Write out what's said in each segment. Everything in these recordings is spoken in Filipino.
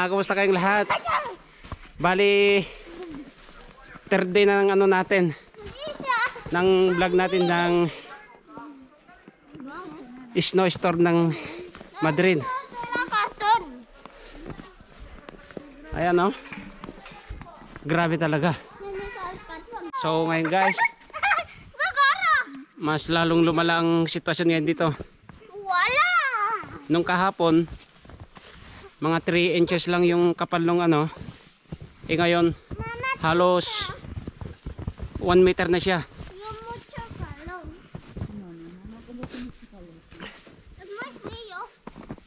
Kumusta kayong lahat? Bali, third day na ng ano natin, ng vlog natin ng snowstorm ng Madrid. Ayan, oh. Grabe talaga. So ngayon guys, mas lalong lumala ang sitwasyon ngayon dito. Nung kahapon, mga 3 inches lang yung kapal ng ano. Ngayon, halos 1 meter na siya.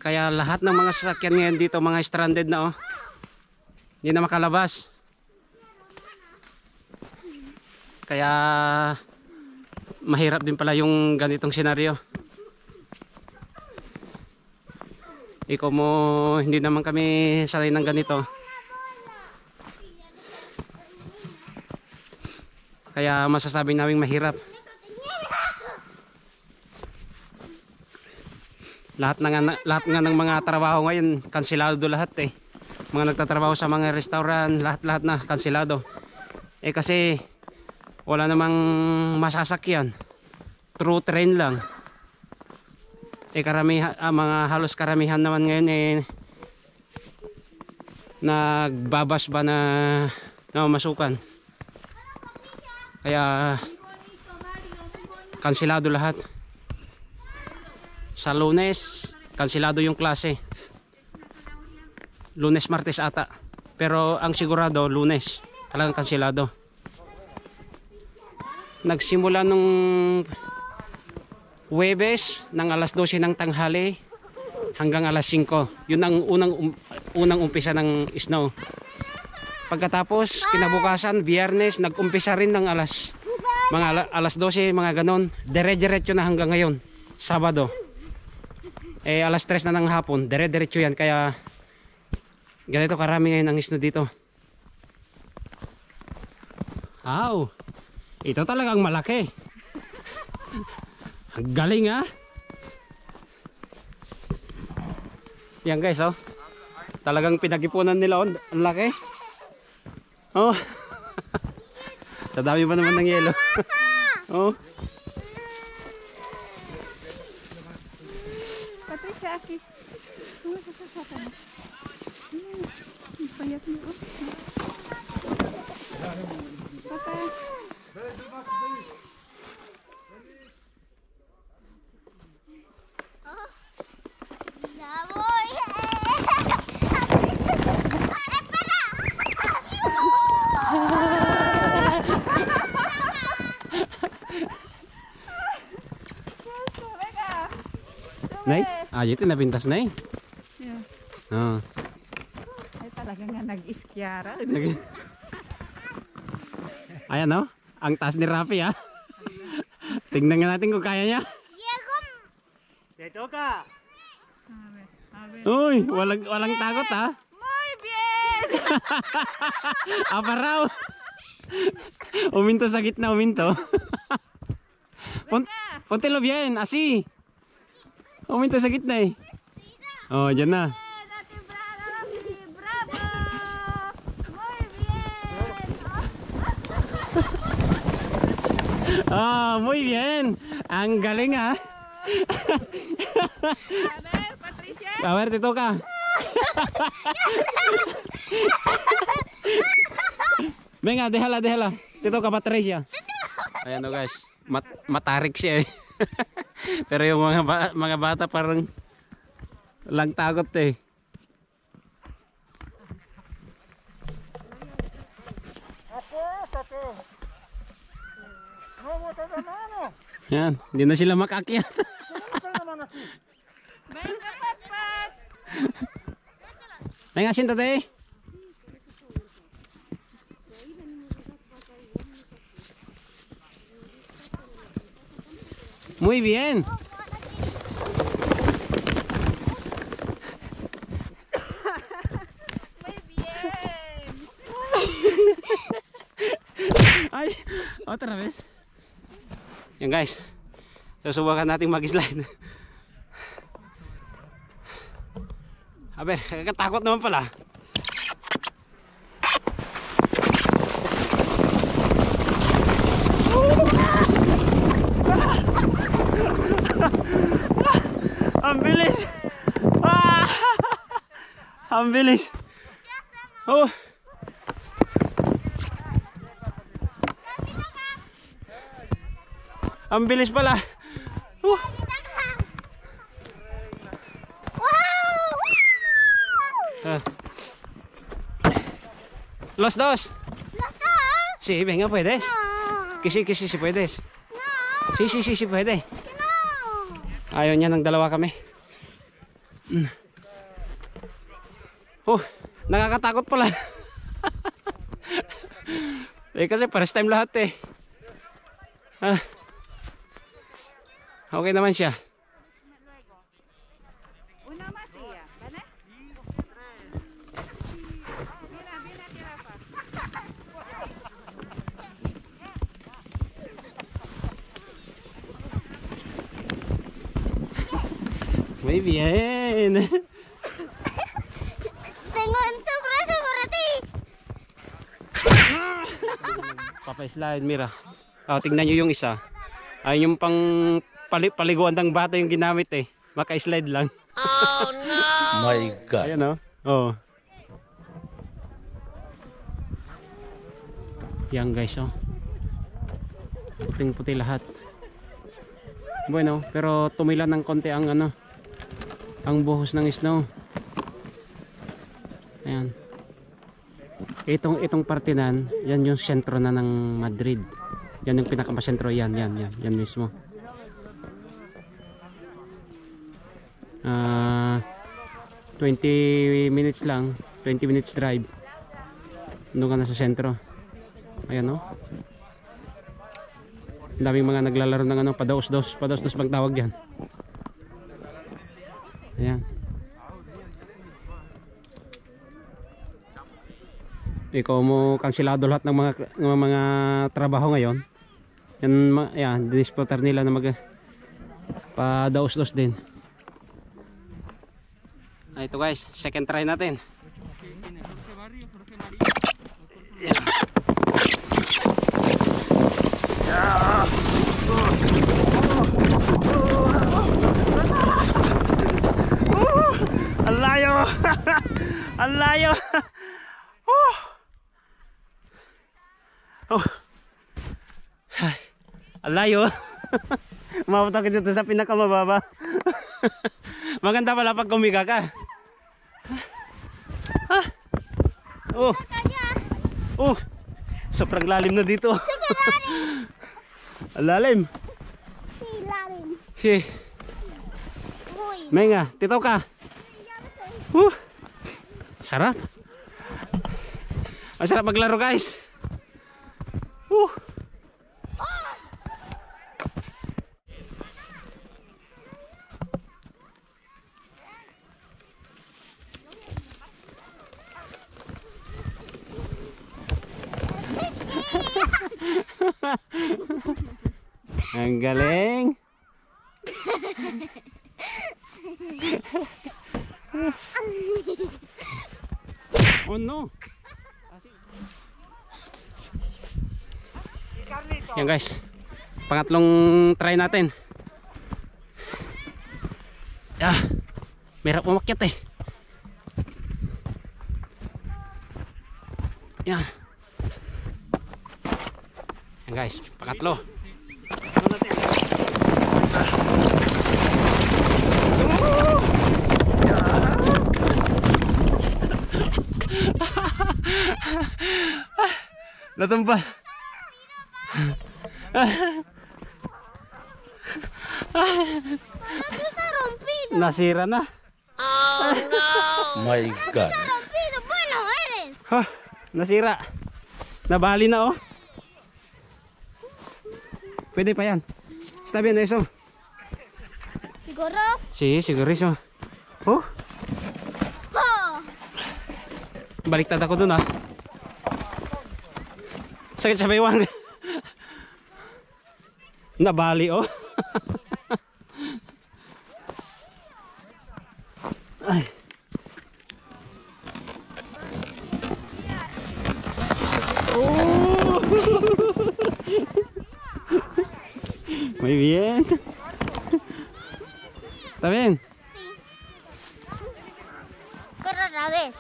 Kaya lahat ng mga sasakyan ngayon dito, mga stranded na, oh. Hindi na makalabas. Kaya mahirap din pala yung ganitong senaryo. Ikaw mo, hindi naman kami sanay ng ganito. Kaya masasabing naming mahirap. Lahat nga ng mga trabaho ngayon, kansilado lahat eh. Mga nagtatrabaho sa mga restaurant, lahat na kansilado. Kasi wala namang masasakyan. Through train lang. Mga halos karamihan naman ngayon nagbabas ba na masukan. Kaya kansilado lahat. Sa Lunes, kansilado yung klase. Lunes, Martes ata. Pero ang sigurado, Lunes. Talagang kansilado. Nagsimula nung Huwebes ng alas 12 ng tanghali hanggang alas 5. Yun ang unang umpisa ng snow. Pagkatapos, kinabukasan, Biyernes, nag-umpisa rin ng alas 12, mga ganon. Dire-diretso na hanggang ngayon, Sabado. Alas 3 na ng hapon, dire-diretso yan. Kaya ganito karami ngayon ang snow dito. Wow, ito talagang malaki. Ang galing, ha. Yan guys, oh. Talagang pinag-ipunan nila, oh. Ang laki. Oh. Sa dami pa naman ng yelo. Oh. Patricia, aquí. Payat mo, oh. Papa. Nay, ito napintas na eh. Yeah. Oh. Ay talaga nga nag-iskiyara. Ayan, oh. Ang taas ni Rafi, ha. Tingnan nga natin kung kaya niya. Dito ka. Uy, walang takot, ha. Muy bien. Apa raw? Uminto sa gitna, uminto. Pontelo bien, así. Uminto sa gitna eh. Oh, dyan na. Bravo. Muy bien. Muy bien. Ang galing, ha. A ver, Patricia. A ver, te toca. Venga, déjala. Te toca, Patricia. Ayan, guys. Matarik siya eh. Pero yung mga bata parang lang takot eh. Yan, hindi na sila makakyat. Venga, Pat. Venga, siéntate. Muy bien. Muy bien. Ay, otra vez. Yan guys, susubukan natin mag-slide. A ver, kakatakot naman pala. Ang bilis. Ah! Ang bilis. Oh. Ang bilis pala. Los dos. Sí, venga, puedes. Que sí, si puedes. Sí, puede. Ayaw niya ng dalawa kami. Nakakatakot pala. Kasi first time lahat eh. Okay naman siya. Una más y ya, ¿vale? Viene aquí, Rafa. Muy bien. Tengo un sorpresa para ti. Papa-slide, mira. Tingnan nyo yung isa. Ayun yung pang paliguan ng bata yung ginamit eh. Maka-slide lang. Oh no! My God. Ayan o. Oh. Yan guys oh. Puting-puti lahat. Bueno, pero tumila ng konti ang ang buhos ng snow. Ayan. Itong parte nan, yan yung sentro na ng Madrid. Yan yung pinakamasentro, yan mismo. 20 minutes lang, 20 minutes drive. Doon ka na sa sentro. Ayan o. Ang daming mga naglalaro ng padaos-dos bang tawag yan. Ayan. Ikaw mo kansilado lahat ng mga trabaho ngayon. Yan, dinispotar nila na padaos-dos din. Ito guys, second try natin. Ang layo. Ang layo. Ang layo. Umabot ako dito sa pinakamababa. Maganda pala pag kumiga ka. Sobrang lalim na dito. Ang lalim. Lalim. Si. Uy. Menga, titaw ka. Sarap. Ang sarap maglaro guys. Ang galing. Oh no. Yan guys, pangatlong try natin. Merap umakyat eh. Yan. Yan guys, pangatlo. Natumba. Nasira na. Oh no! My God. Rompido, bueno eres. Nasira. Nabali na oh. Pwede pa yan. Está bien eso. Siguro? Sí, siguro eso. Oh. Baliktad ako dun ah. Sakit sa baywang. Nabali oh. Ay. Oh. Muy bien. Está bien. Corre otra vez.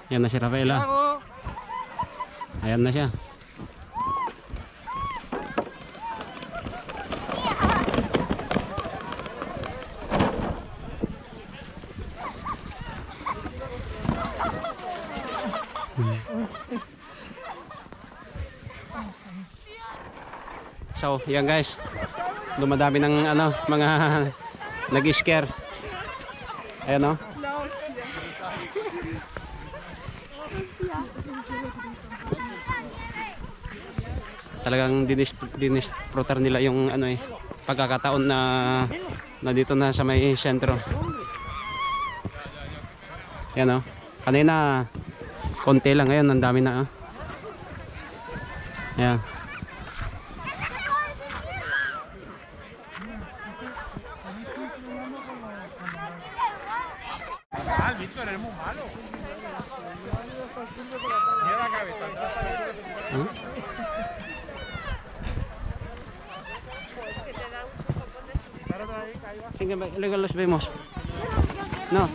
Yan na si Rafaela. Ayan na siya. So, yan guys. Dumadami ng ano, mga nag-scare. Ayan o. Talagang dinisfrutar nila yung ano eh, pagkakataon na dito na sa may sentro. Yan o. Kanina konti lang, ngayon ang dami na. Ayan. ¿Ah? Sige, luego los vemos. No.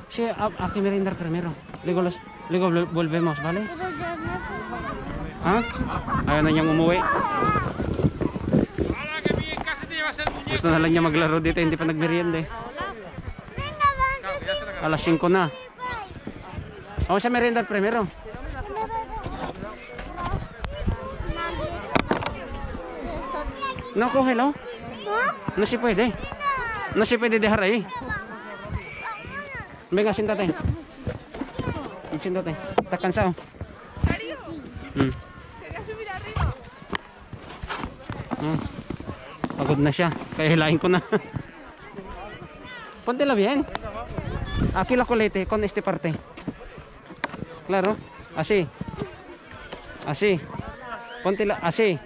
Sí, aquí merendar primero. Luego volvemos, ¿vale? Pero ya no. ¿Ah? Ayaw na niyang umuwi. Gusto na lang niya maglaro dito, hindi pa nagmerienda eh. Venga, vamos. Alas 5 na. Vamos a merendar primero. No, cógelo. No se puede. No se puede dejar ahí. Venga, siéntate. Siéntate. ¿Estás cansado? Pagod na siya. Kaya hilahin ko na. Póntela bien. Aquí la colete con este parte. Claro. Así. Así. Póntela así.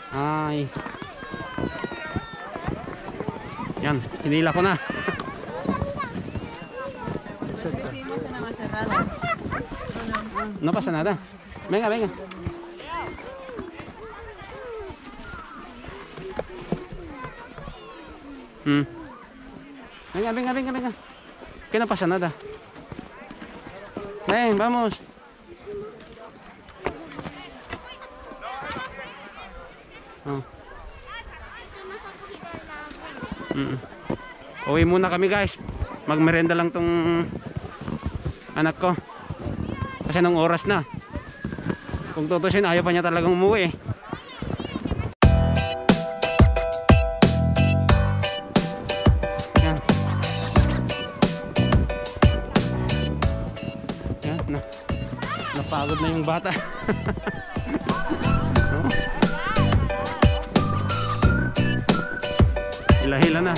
Ay. Yan, hinila ko na. No pasa nada. Venga, venga. Venga, venga, venga, venga. Que no pasa nada. Ven, vamos. Oh. Uwi muna kami guys. Magmerenda lang tong anak ko. Kasi nung oras na. Kung tutusin, ayaw pa niya talagang umuwi. Yan. Yan na. Napagod na yung bata. Hila-hila na.